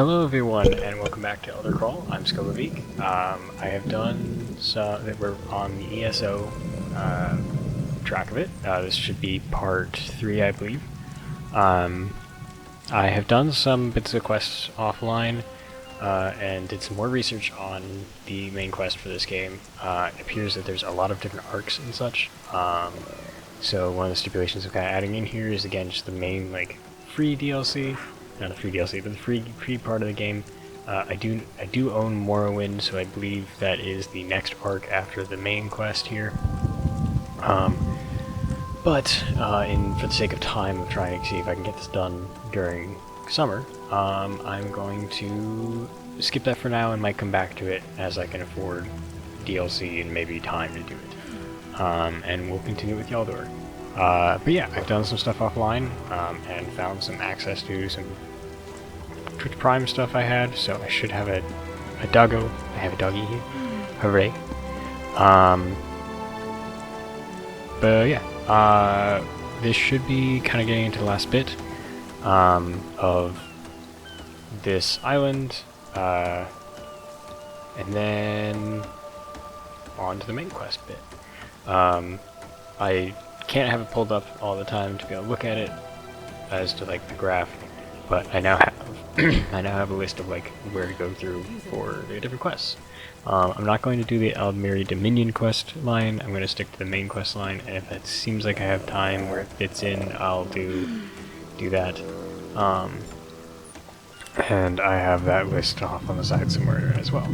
Hello everyone, and welcome back to Elder Crawl. I'm Skolovik. I have done we're on the ESO track of it. This should be part 3, I believe. I have done some bits of quests offline, and did some more research on the main quest for this game. It appears that there's a lot of different arcs and such. So one of the stipulations I'm kind of adding in here is, again, just the main, free DLC. Not the free DLC, but the free part of the game. I do own Morrowind, so I believe that is the next arc after the main quest here. But for the sake of time of trying to see if I can get this done during summer, I'm going to skip that for now and might come back to it as I can afford DLC and maybe time to do it. And we'll continue with Yaldor. But yeah, I've done some stuff offline, and found some access to some Twitch Prime stuff I had, so I should have a doggo. I have a doggy here. Hooray. But yeah, this should be kind of getting into the last bit of this island, and then on to the main quest bit. I can't have it pulled up all the time to be able to look at it as to the graph, but I now have I now have a list of where to go through for the different quests. I'm not going to do the Aldmeri Dominion quest line. I'm going to stick to the main quest line, and if it seems like I have time where it fits in, I'll do that. And I have that list off on the side somewhere as well.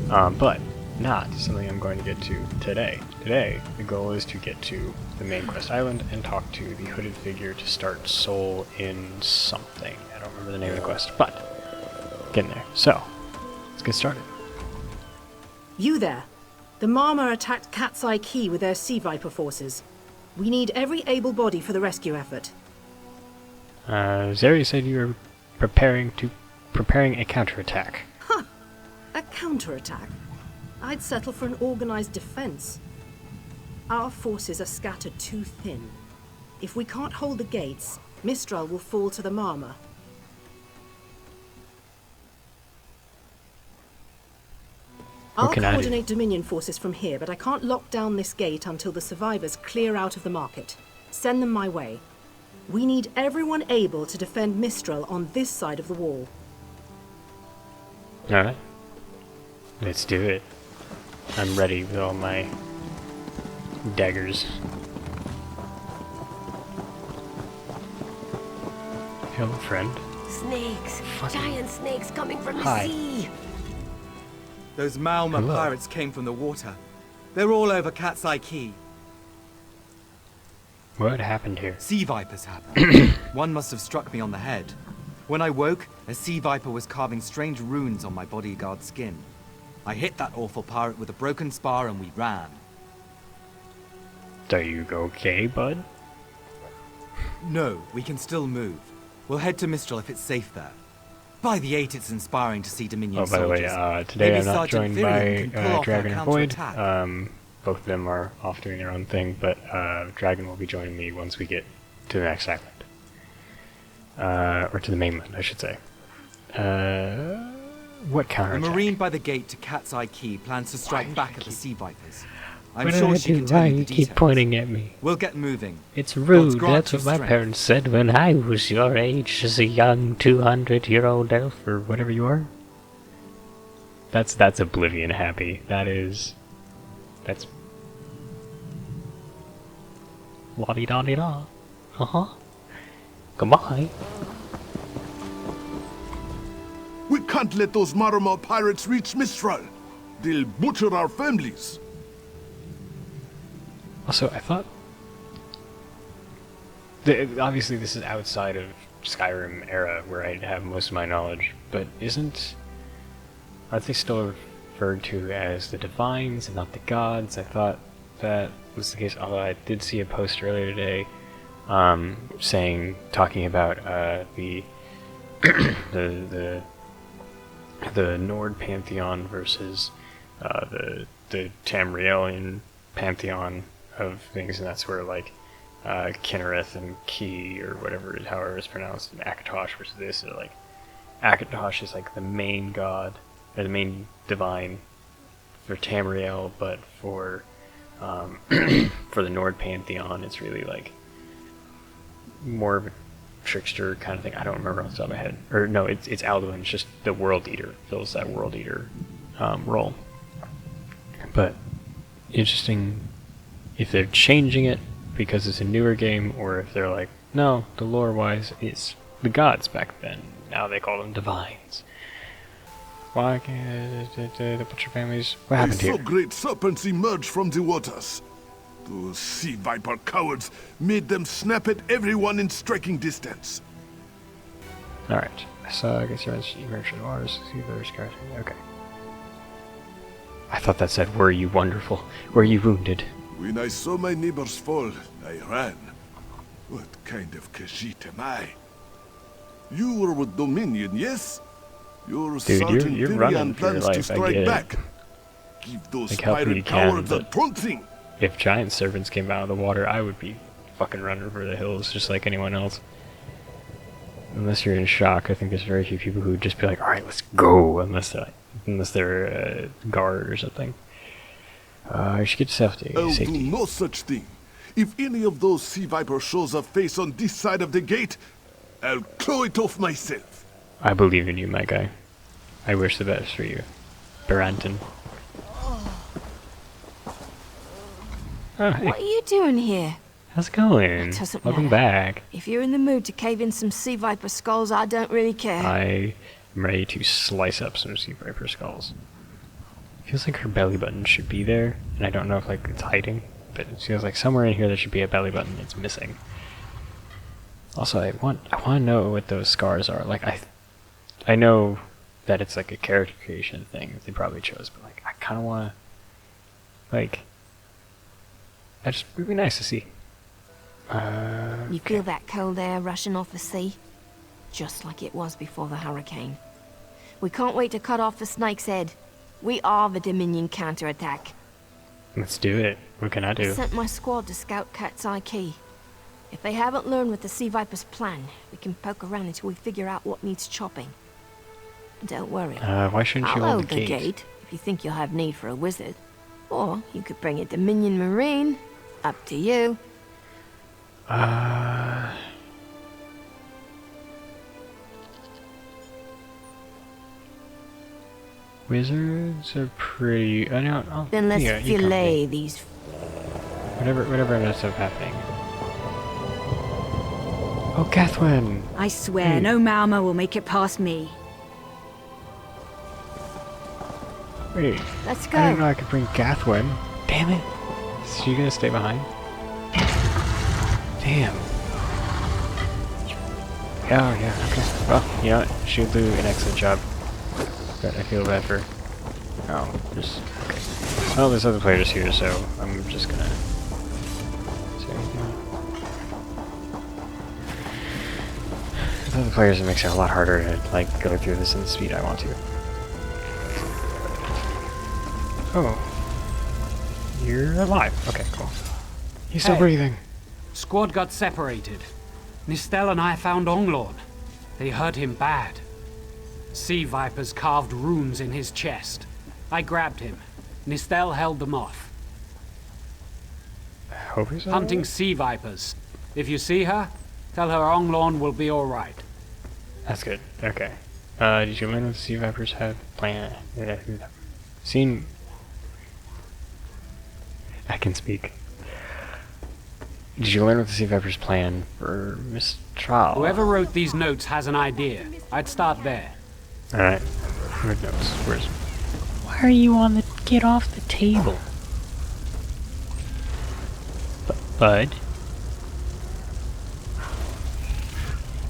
But not something I'm going to get to today. Today, the goal is to get to the main quest island and talk to the hooded figure to start soul in something. I don't remember the name of the quest, but getting there. So, let's get started. You there. The Marma attacked Cat's Eye Key with their Sea Viper forces. We need every able body for the rescue effort. Zeri said you were preparing a counterattack. Huh! A counterattack? I'd settle for an organized defense. Our forces are scattered too thin. If we can't hold the gates, Mistral will fall to the Marma. I'll coordinate Dominion forces from here, but I can't lock down this gate until the survivors clear out of the market. Send them my way. We need everyone able to defend Mistral on this side of the wall. Alright. Let's do it. I'm ready with all my daggers. Hello, friend. Snakes! Giant snakes coming from Hi. the sea! Those Malma pirates came from the water. They're all over Cat's Eye Key. What happened here? Sea vipers happened. One must have struck me on the head. When I woke, a sea viper was carving strange runes on my bodyguard's skin. I hit that awful pirate with a broken spar and we ran. Are you okay, bud? No, we can still move. We'll head to Mistral if it's safe there. By the 8, it's inspiring to see Dominion Oh, by the way, today Maybe I'm not Sergeant joined Viridian can pull by off our Dragon and Void. counterattack. Both of them are off doing their own thing, but Dragon will be joining me once we get to the next island. Or to the mainland, I should say. What The counterattack? Marine by the gate to Cat's Eye Key plans to strike back at the Sea Vipers. I'm What sure did I she do? can tell Why you you the keep details. pointing at me? We'll get moving. It's rude. grant That's you what my strength. parents said when I was your age, as a young 200-year-old elf, or whatever you are. That's Oblivion happy. That's la-di-da-di-da. Uh-huh. Goodbye. We can't let those Marama pirates reach Mistral. They'll butcher our families. Also, I thought... obviously this is outside of Skyrim era, where I have most of my knowledge, but aren't they still referred to as the Divines and not the Gods? I thought that was the case, although I did see a post earlier today talking about the the Nord pantheon versus the Tamrielian pantheon of things, and that's where Khenarthi and Ki, or whatever, however it's pronounced, and Akatosh versus this, are Akatosh is like the main god, or the main divine for Tamriel, but for for the Nord pantheon, it's really like more of a trickster kind of thing. I don't remember off the top of my head. Or no, it's Alduin. It's just the World Eater fills that World Eater role. But interesting if they're changing it because it's a newer game, or if they're like, no, the lore-wise, it's the gods back then. Now they call them divines. Why can't the butcher families? What happened I saw here? great serpents emerge from the waters. Those sea viper cowards made them snap at everyone in striking distance. Alright, so I guess you're emerged from the waters. See those guys. Okay. I thought that said, were you wonderful? Were you wounded? When I saw my neighbors fall, I ran. What kind of Khajiit am I? You were with Dominion, yes? Your Sergeant you're running Tyrion for your plans to life, I strike get it. back. Give those Like, help me you pirate can, cowards a but- trouncing. If giant serpents came out of the water, I would be fucking running for the hills just like anyone else. Unless you're in shock, I think there's very few people who would just be like, alright, let's go, unless they're a guard or something. You should get safety. I'll do safety. no such thing. If any of those sea viper shows a face on this side of the gate, I'll claw it off myself. I believe in you, my guy. I wish the best for you. Baranton. Oh, hey. What are you doing here? How's it going? It doesn't Welcome matter. back. If you're in the mood to cave in some sea viper skulls, I don't really care. I am ready to slice up some sea viper skulls. Feels like her belly button should be there, and I don't know if like it's hiding, but it feels like somewhere in here there should be a belly button. It's missing. Also, I want to know what those scars are. Like I know that it's like a character creation thing that they probably chose, but like I kind of want to, like, that just would be nice to see. You feel that cold air rushing off the sea? Just like it was before the hurricane. We can't wait to cut off the snake's head. We are the Dominion counterattack. Let's do it. What can I I do? sent my squad to scout Cat's Eye Key. If they haven't learned what the Sea Viper's plan, we can poke around until we figure out what needs chopping. Don't worry. Why shouldn't you I'll hold hold the gate? if you think you'll have need for a wizard. Or you could bring a Dominion Marine. Up to you. Wizards are pretty. I know. Oh, Then let's yeah, you fillet come these. whatever ends up happening. Oh, Catherine! I swear, Hey. no Malma will make it past me. Wait, Let's I didn't know go. I could bring Gathwin. Damn it! Is she gonna stay behind? Damn. Oh yeah, okay. Well, you know what? She'll do an excellent job. But I feel bad for. Oh, just okay. Well, there's other players here, so I'm just gonna. Is there anything? There's other players, it makes it a lot harder to like go through this in the speed I want to. Oh, you're alive. Okay, cool. He's still Hey. breathing. Squad got separated. Nistel and I found Onglorn. They hurt him bad. Sea vipers carved runes in his chest. I grabbed him. Nistel held them off. Hope he's Hunting alright. sea vipers. If you see her, tell her Onglorn will be alright. That's good. Okay. Did you learn what the sea vipers had planned? Seen. I can speak. Did you learn what the sea vipers plan for Mistral? Whoever wrote these notes has an idea. I'd start there. Alright. Where's notes? Where's. Why are you on the. Get off the table? Bud?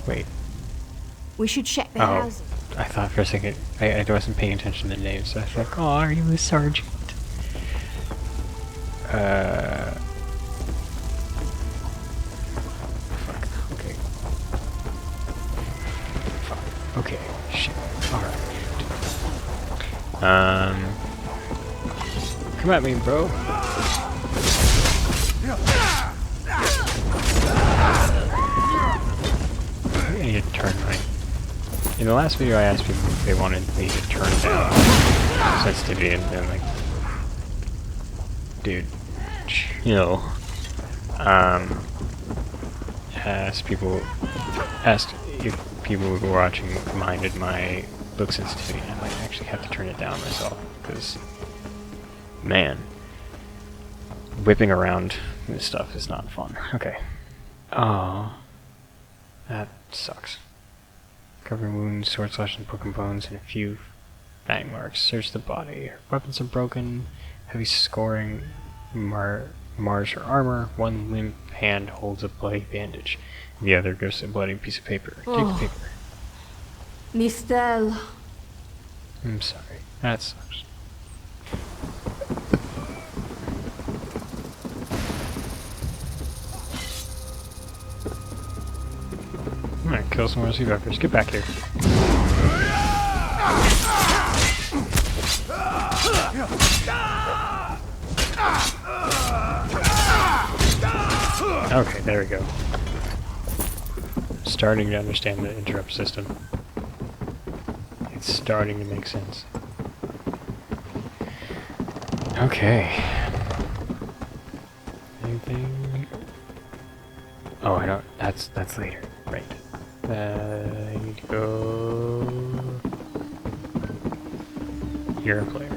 Wait. We should check the Oh. houses. I thought for a second. I wasn't paying attention to the names, so I was like, oh, are you a sergeant? Fuck. Okay. Fuck. Okay. Shit. Alright. Come at me, bro. I need to turn right. In the last video I asked people if they wanted me to turn down sensitivity, and then like, dude, chill. Asked if people who were watching minded my look sensitivity, and I might actually have to turn it down myself, because, man, whipping around this stuff is not fun. Okay. Oh, that sucks. Covering wounds, sword slash, and broken bones, and a few bang marks. Search the body. Her weapons are broken. Heavy scoring mars her armor. One limp hand holds a bloody bandage. The other gives a bloody piece of paper. Take the paper. Nistel. I'm sorry. That sucks. I'm gonna kill some more sea vipers. Get back here. Okay, there we go. Starting to understand the interrupt system. It's starting to make sense. Okay. Anything? Oh, I don't. That's later. Right. I need to go. You're a player.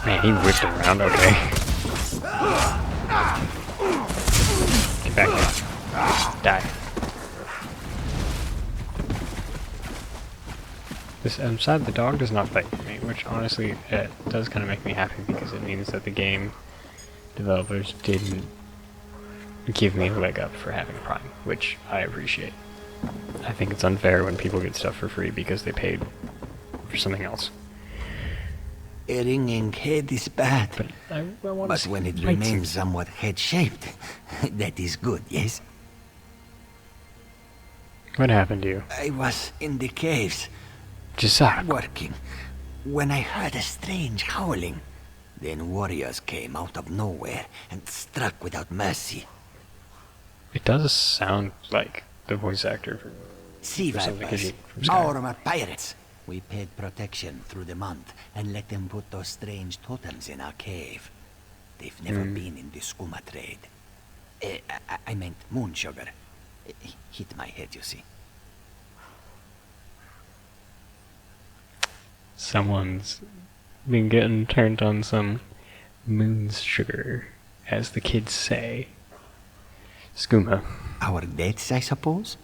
Man, he whipped around. Okay. Get back here. Die. I'm sad the dog does not fight me, which honestly it does kind of make me happy, because it means that the game developers didn't give me a leg up for having Prime, which I appreciate. I think it's unfair when people get stuff for free because they paid for something else. A ringing head is bad, But but when it remains somewhat head-shaped, that is good, yes? What happened to you? I was in the caves, Just working, when I heard a strange howling. Then warriors came out of nowhere and struck without mercy. It does sound like the voice actor for Sea something vipers, from Sky. our pirates. We paid protection through the month and let them put those strange totems in our cave. They've never been in the skooma trade. I meant moon sugar. Hit my head, you see. Someone's been getting turned on some moon's sugar, as the kids say. Skooma. Our deaths, I suppose?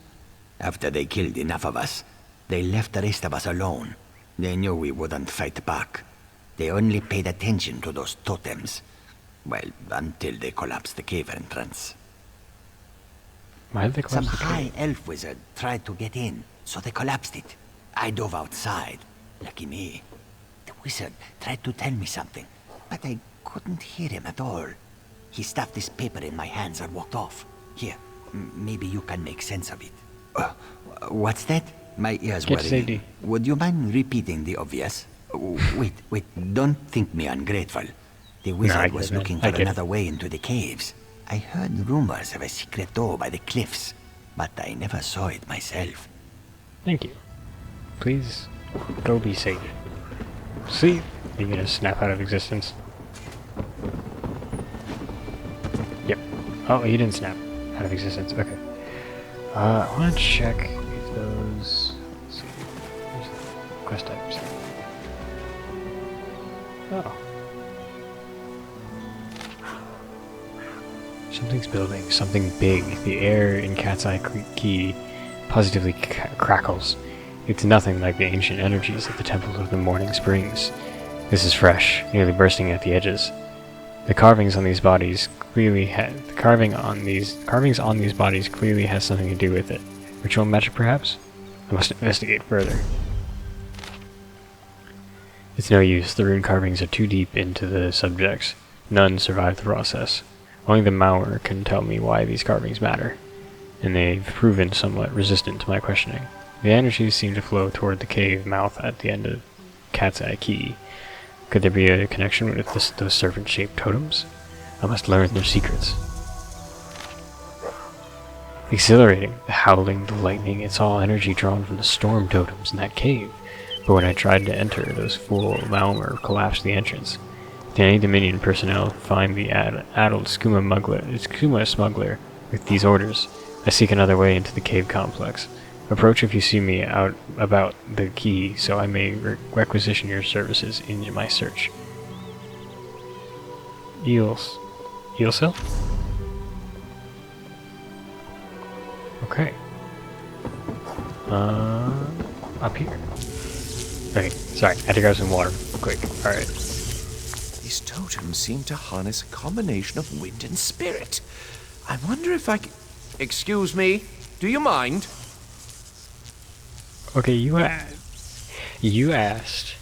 After they killed enough of us, they left the rest of us alone. They knew we wouldn't fight back. They only paid attention to those totems. Well, until they collapsed the cave entrance. Why did they Some collapse the high cave? elf wizard tried to get in, so they collapsed it. I dove outside. Lucky me. The wizard tried to tell me something, but I couldn't hear him at all. He stuffed this paper in my hands and walked off. Here, maybe you can make sense of it. What's that? My ears Get were safety. ringing. Would you mind repeating the obvious? Wait, don't think me ungrateful. The wizard was looking for another way into the caves. I heard rumors of a secret door by the cliffs, but I never saw it myself. Thank you. Please, go be safe. See? You're gonna snap out of existence. Yep. Oh, he didn't snap out of existence. Okay. I wanna check if those... Let's see. Where's the quest items? Oh. Something's building. Something big. The air in Cat's Eye Key positively crackles. It's nothing like the ancient energies of the Temple of the Morning Springs. This is fresh, nearly bursting at the edges. The carvings on these bodies clearly carvings on these bodies clearly has something to do with it. Ritual magic, perhaps? I must investigate further. It's no use. The rune carvings are too deep into the subjects. None survive the process. Only the Mauer can tell me why these carvings matter, and they've proven somewhat resistant to my questioning. The energies seem to flow toward the cave mouth at the end of Cat's Eye Key. Could there be a connection with those serpent-shaped totems? I must learn their secrets. Exhilarating. The howling, the lightning, it's all energy drawn from the storm totems in that cave. But when I tried to enter, those fool Malmer collapsed the entrance. Did any Dominion personnel find the addled skooma smuggler with these orders? I seek another way into the cave complex. Approach if you see me out about the key, so I may requisition your services in my search. Eelsil? Okay. Up here. Okay, sorry, I had to grab some water quick. Alright. These totems seem to harness a combination of wind and spirit. I wonder if I can... Excuse me, do you mind? Okay, you asked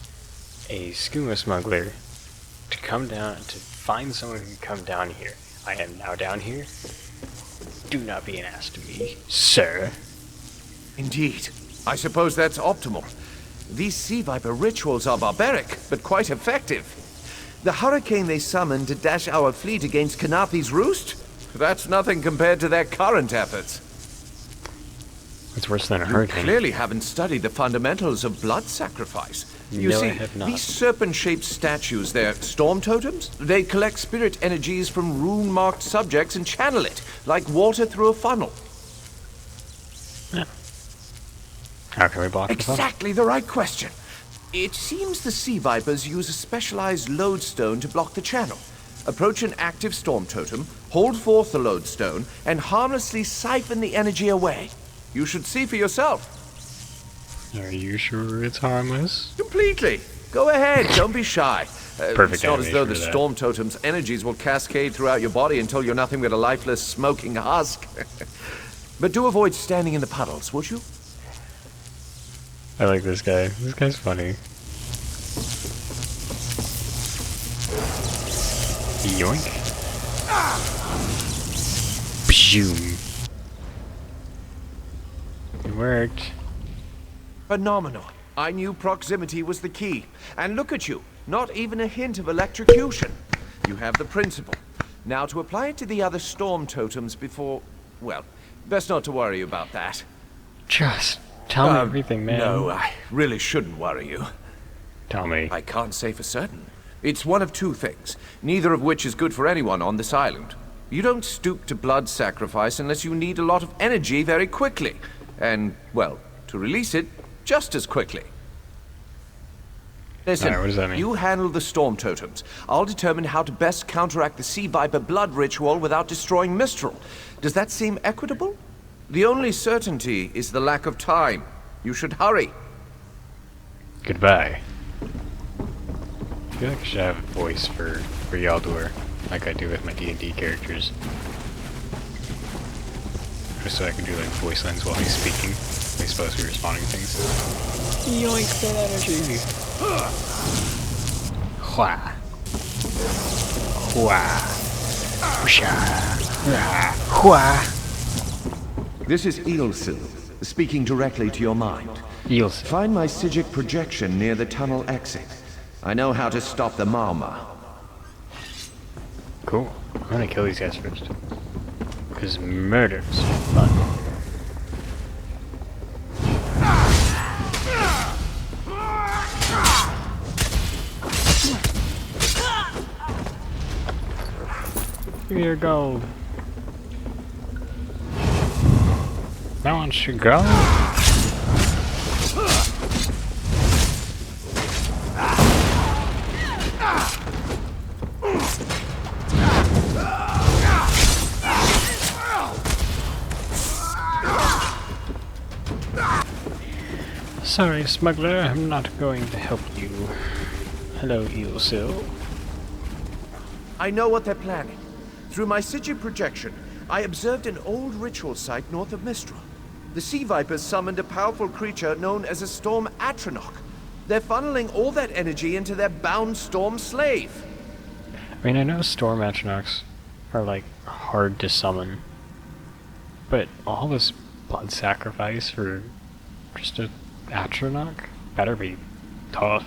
a skooma smuggler to come down, to find someone who can come down here. I am now down here. Do not be an ass to me, sir. Indeed. I suppose that's optimal. These sea viper rituals are barbaric, but quite effective. The hurricane they summoned to dash our fleet against Khenarthi's Roost? That's nothing compared to their current efforts. It's worse than a hurricane. You clearly haven't studied the fundamentals of blood sacrifice. You No, see, I have not. these serpent-shaped statues, they're storm totems. They collect spirit energies from rune-marked subjects and channel it, like water through a funnel. Yeah. How can we block the funnel? Exactly the right question. It seems the sea vipers use a specialized lodestone to block the channel. Approach an active storm totem, hold forth the lodestone, and harmlessly siphon the energy away. You should see for yourself. Are you sure it's harmless? Completely. Go ahead, don't be shy. Perfect It's not as though animation the for that. storm totem's energies will cascade throughout your body until you're nothing but a lifeless, smoking husk. But do avoid standing in the puddles, would you? I like this guy. This guy's funny. Yoink. Pshoom. It worked. Phenomenal. I knew proximity was the key. And look at you. Not even a hint of electrocution. You have the principle. Now to apply it to the other storm totems before... Well, best not to worry about that. Just tell me everything, man. No, I really shouldn't worry you. Tell me. I can't say for certain. It's one of two things, neither of which is good for anyone on this island. You don't stoop to blood sacrifice unless you need a lot of energy very quickly. And, well, to release it, just as quickly. Listen, Alright, what does that mean? you handle the storm totems. I'll determine how to best counteract the sea viper blood ritual without destroying Mistral. Does that seem equitable? The only certainty is the lack of time. You should hurry. Goodbye. I feel like I should have a voice for Yaldur, like I do with my D&D characters. Just so I can do like voice lines while he's speaking. He's supposed to be responding to things. Yoink that energy! Hua! Hua! Whoosha! Hua! This is Eelsil, speaking directly to your mind. Eelsil. Find my Psijic projection near the tunnel exit. I know how to stop the Malma. Cool. I'm gonna kill these guys first. Because murder's fun. Give me your gold. That one should go. Sorry, smuggler, I'm not going to help you. Hello, Eelsil. I know what they're planning. Through my Psijic projection, I observed an old ritual site north of Mistral. The sea vipers summoned a powerful creature known as a storm Atronach. They're funneling all that energy into their bound storm slave. I mean, I know storm Atronachs are, like, hard to summon. But all this blood sacrifice for just a Atronach? Better be tough.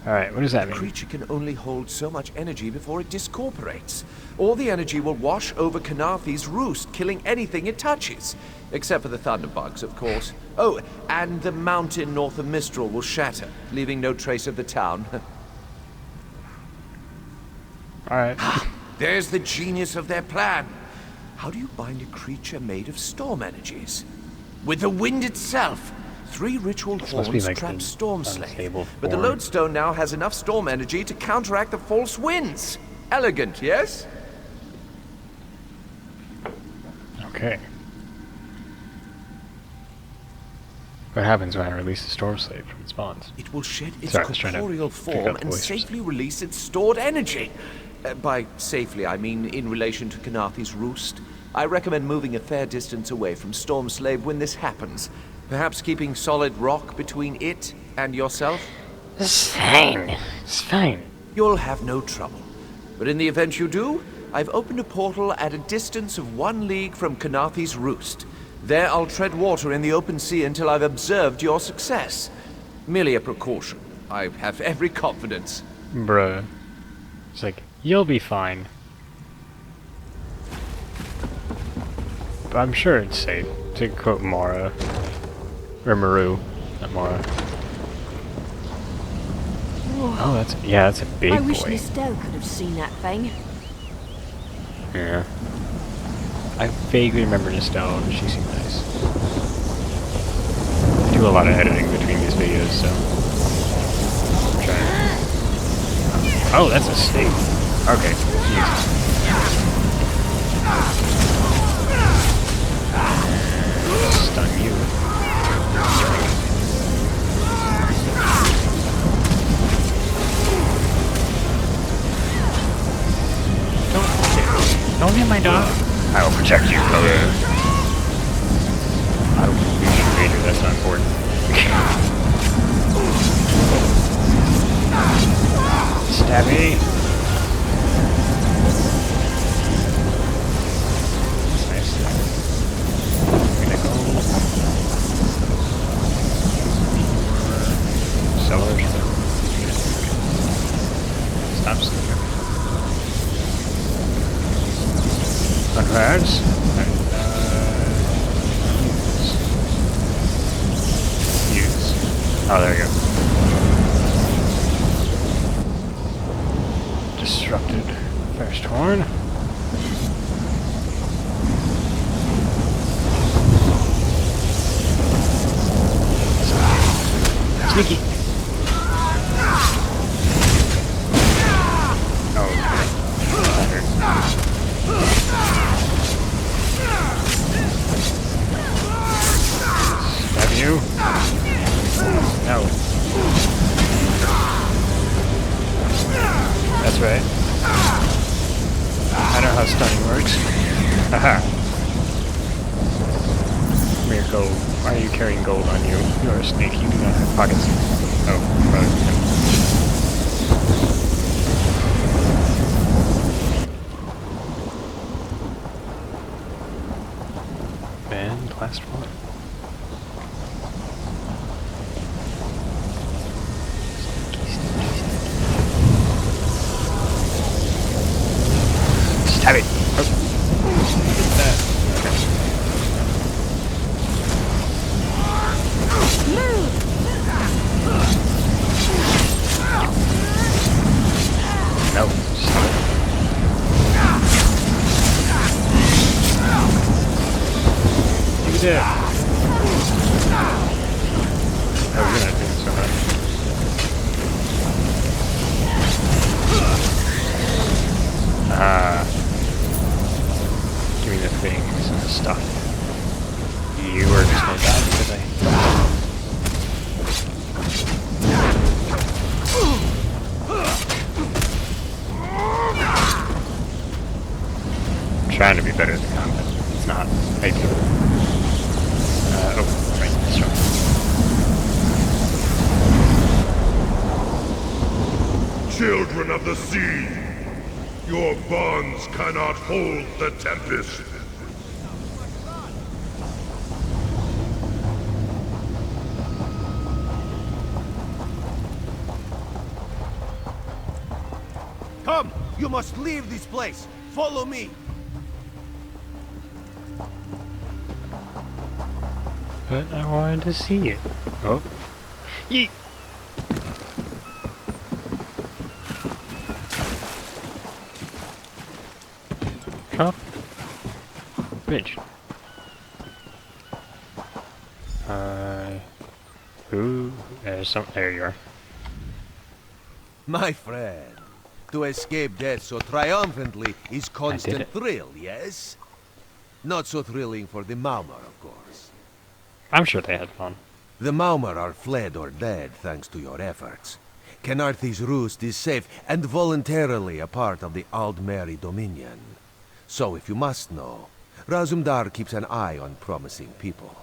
Alright, what does that The mean? creature can only hold so much energy before it discorporates. All the energy will wash over Khenarthi's roost, killing anything it touches. Except for the thunderbugs, of course. Oh, and the mountain north of Mistral will shatter, leaving no trace of the town. Alright. There's the genius of their plan. How do you bind a creature made of storm energies? With the wind itself. 3 ritual Supposed to be horns like trap the Stormslave. unstable But the form. lodestone now has enough storm energy to counteract the false winds. Elegant, yes? Okay. What happens when I release the storm slave from its bonds? It will shed its Sorry, I was trying to corporeal figure form out the and voice for a safely release its stored energy. By safely, I mean in relation to Khenarthi's roost. I recommend moving a fair distance away from Stormslave when this happens. Perhaps keeping solid rock between it and yourself? It's fine. It's fine. You'll have no trouble. But in the event you do, I've opened a portal at a distance of 1 league from Khenarthi's roost. There I'll tread water in the open sea until I've observed your success. Merely a precaution. I have every confidence. Bruh. It's like, you'll be fine. But I'm sure it's safe. To quote Mara. Or Maru. Not Mara. Oh, that's a big I wish boy. Nistel could have seen that thing. Yeah. I vaguely remember Nostell, and she seemed nice. I do a lot of editing between these videos, so... I'm trying. Oh, that's a snake. Okay. Jesus. Stun you. Don't hit my dog. I will protect you, brother. I will be your leader, that's not important. Stabby. That's nice. I'm gonna go... Cellars. Stop sleeping. Uncards. Use. Oh, there you go. Disrupted first horn. Sneaky. Oh, that hurt. Stab you? No. That's right. I know how stunning works. Haha. Come here, gold. Why are you carrying gold on you? You're a snake. You do not have pockets. Oh, right. And last one. Stab it! No. Stop it. You did. Oh, you're not doing so much. Give me the things and the stuff. You are just gonna die because I I'm trying to be better at the combat. It's not ideal. Oh, right, that's right. Children of the sea, your bonds cannot hold the tempest. You must leave this place. Follow me. But I wanted to see it. Oh. Yeet! Come. Bitch. Ooh, there's some. There you are. My friend, to escape death so triumphantly is constant thrill, yes? Not so thrilling for the Maumar, of course. I'm sure they had fun. The Maumar are fled or dead thanks to your efforts. Khenarthi's Roost is safe and voluntarily a part of the Aldmeri Dominion. So if you must know, Razumdar keeps an eye on promising people.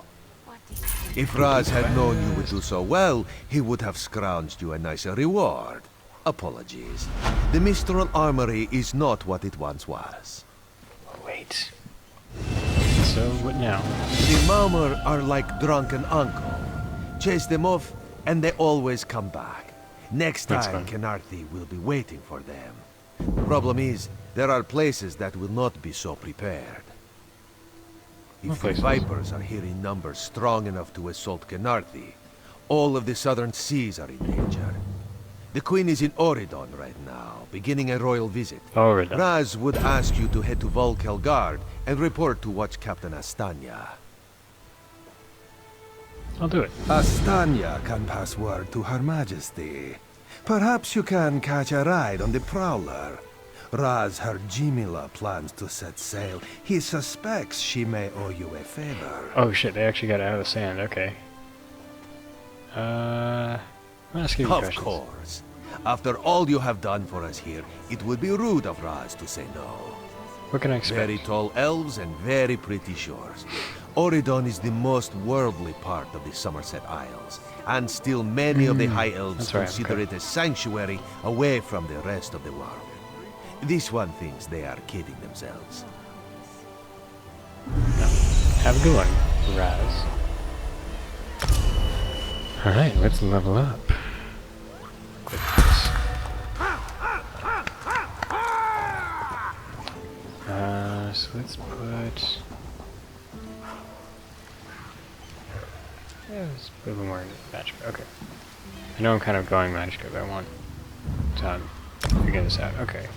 If Raz had known you would do so well, he would have scrounged you a nicer reward. Apologies. The Mistral Armory is not what it once was. Wait. So, what now? The Maumar are like drunken uncle. Chase them off, and they always come back. Next time, Khenarthi will be waiting for them. Problem is, there are places that will not be so prepared. If the Vipers are here in numbers strong enough to assault Khenarthi, all of the southern seas are in danger. The Queen is in Auridon right now, beginning a royal visit. Auridon. Raz would ask you to head to Volkelgard and report to Watch Captain Astanya. I'll do it. Astanya can pass word to Her Majesty. Perhaps you can catch a ride on the Prowler. Raz her Jimila plans to set sail. He suspects she may owe you a favor. Oh shit, they actually got out of the sand, okay. I'm gonna ask you questions. Of course. After all you have done for us here, it would be rude of Raz to say no. What can I expect? Very tall elves and very pretty shores. Auridon is the most worldly part of the Somerset Isles, and still many of the High Elves consider it a sanctuary away from the rest of the world. This one thinks they are kidding themselves. No. Have a good one, Raz. Alright, let's level up. So let's put... Yeah, let's put a little more into Magicka. Okay. I know I'm kind of going Magicka, but I want to figure this out. Okay.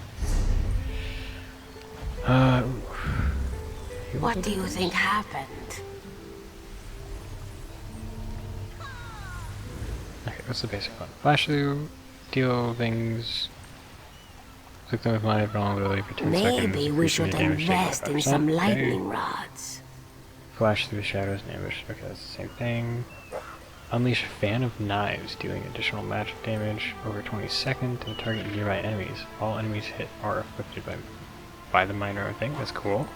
What do you think happened? Okay, what's the basic one? Flash through, deal things, click them with my vulnerability for 10 seconds. Maybe we should invest in some lightning rods. Flash through the shadows and ambush. Okay, that's the same thing. Unleash Fan of Knives, dealing additional magic damage over 20 seconds to the target nearby enemies. All enemies hit are afflicted by the minor thing. That's cool.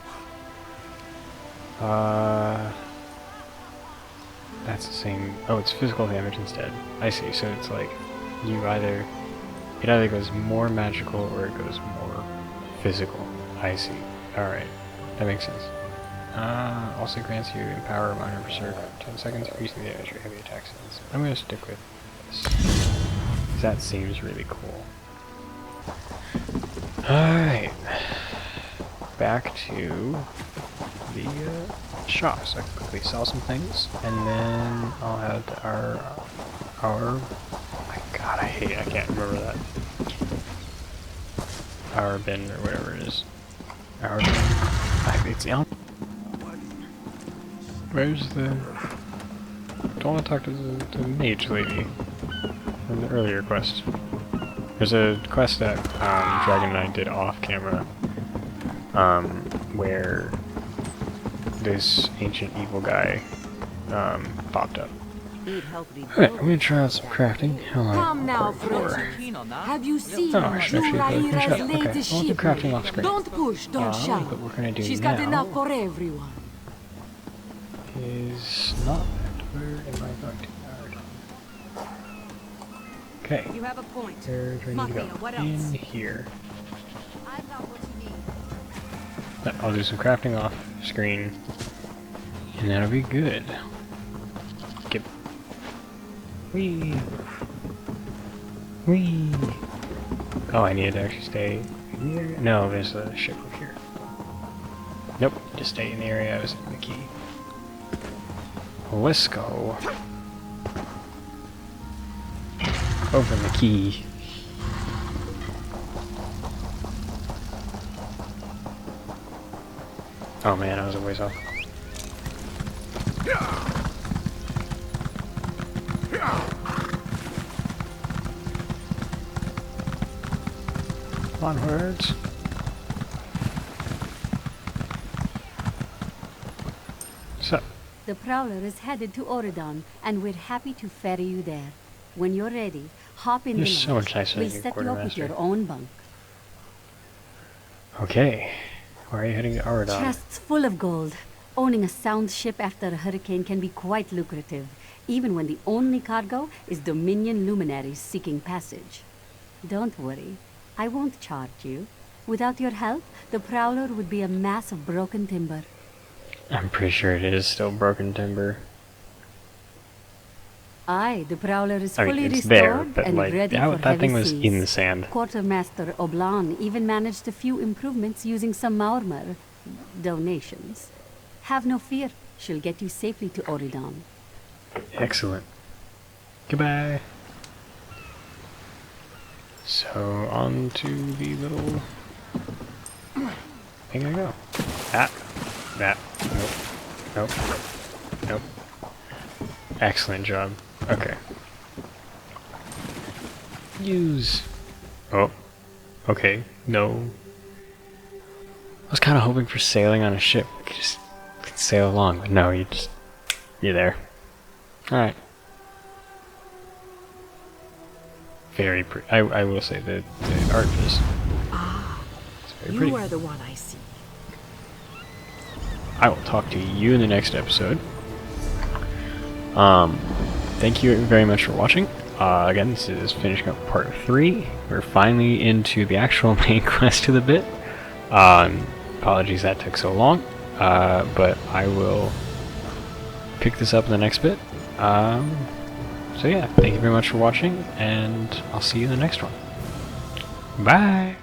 That's the same. Oh, it's physical damage instead. I see. So it's like it either goes more magical or it goes more physical. I see. All right, that makes sense. Also grants you Empower Minor Berserk for 10 seconds, increasing the damage your heavy attack sends. I'm gonna stick with this. That seems really cool. Alright. Back to the shop, so I can quickly sell some things, and then I'll have our oh my god, I can't remember that. Our bin, or whatever it is. Our bin. It's on. Where's the... Don't want to talk to the mage lady from the earlier quest. There's a quest that Dragon and I did off camera, where this ancient evil guy popped up. Alright, I'm gonna try out some crafting. Come now, friends. Have you seen Uraira's latest ship? Crafting off screen. Don't push, don't shout. What we're gonna do She's now got enough for everyone. Is not that. Where am I going to? Okay. You have a point. Where do I need to go? What else? In here. I've got what you need. But I'll do some crafting off screen, and that'll be good. Get. Whee! Whee! Oh, I needed to actually stay here? No, there's a ship up here. Nope, just stay in the area I was in the key. Let's go. Open the key. Oh man, I was a ways off. Onwards. So. The Prowler is headed to Auridon, and we're happy to ferry you there. When you're ready, hop in You're the so much nicer We'll than your set you up with your quartermaster. own bunk. Okay. Where are you heading to Auridon? Chests full of gold. Owning a sound ship after a hurricane can be quite lucrative, even when the only cargo is Dominion luminaries seeking passage. Don't worry, I won't charge you. Without your help, the Prowler would be a mass of broken timber. I'm pretty sure it is still broken timber. Aye, the Prowler is I mean, fully it's restored there, but and like, ready how, for that thing heavy was seas. in the sand. Quartermaster Oblan even managed a few improvements using some Maurmer donations. Have no fear, she'll get you safely to Auridon. Excellent. Goodbye. So, on to the little thing I go. That. Nope. Nope. Excellent job. Okay. Use. Oh. Okay. No. I was kind of hoping for sailing on a ship. We could just sail along, but no, you're there. Alright. Very pretty. I will say the art is very You pretty. are the one I see. I will talk to you in the next episode. Thank you very much for watching. Again, this is finishing up part 3. We're finally into the actual main quest of the bit. Apologies that took so long, but I will pick this up in the next bit. So yeah, thank you very much for watching, and I'll see you in the next one. Bye!